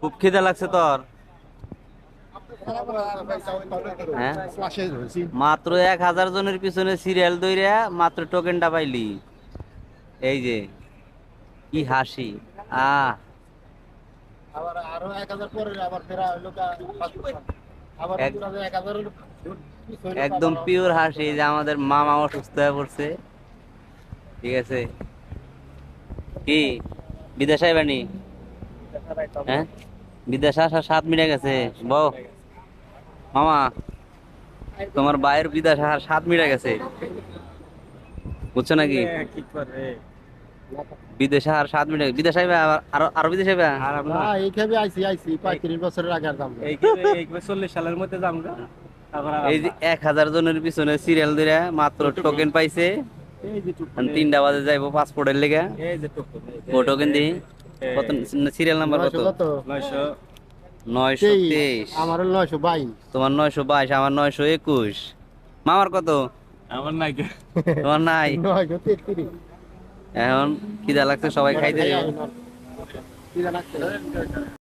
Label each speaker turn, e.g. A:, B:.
A: খুব খিদে লাগছে তোর? হ্যাঁ, মাত্র 1000 জনের পিছনে সিরিয়াল দইরা মাত্র টোকেনটা পাইলি। এই যে কি হাসি! আহ
B: আবার আরো 1000 পরে আবার ফেরা হইলো আবার
A: এক-
B: 1000
A: একদম পিওর হাসি যে আমাদের মামা অসুস্থ হয়ে পড়ছে। ঠিক আছে, কি বিদেশ আইবানি? হ্যাঁ, বিদেশ আসা 7 মিনিট গেছে। বউ মামা, তোমার বাইরের বিদেশ আসার 7 মিনিট গেছে, বুঝছো নাকি?
C: কি করে
A: বিদেশ আর 7 মিনিট, বিদেশ আইবা আরো আরো বিদেশ আইবা।
C: আর আমরা
B: না এই খেবে আইছি 35 বছরের আগে আর দাম
C: এই 40 সালের মধ্যে যাবো গা। তারপর আর
A: এই যে
C: আমরা
A: 1000 জনের পিছনে সিরিয়াল ধরে মাত্র টোকেন পাইছে।
C: এই যে টুক
A: 3টা বাজে যাইবো পাসপোর্টের লেগে।
C: এই যে টুক
A: ও টোকেন দিই কত? সিরিয়াল নাম্বার কত?
C: 900
A: 923।
B: আমার 922
A: তোমার 922, আমার 921। মামার কত?
C: আমার নাই কে।
A: তোমার নাই?
B: 933
A: এখন খিদা লাগছে, সবাই খাইতে যাবো।
B: কি জানাচ্ছে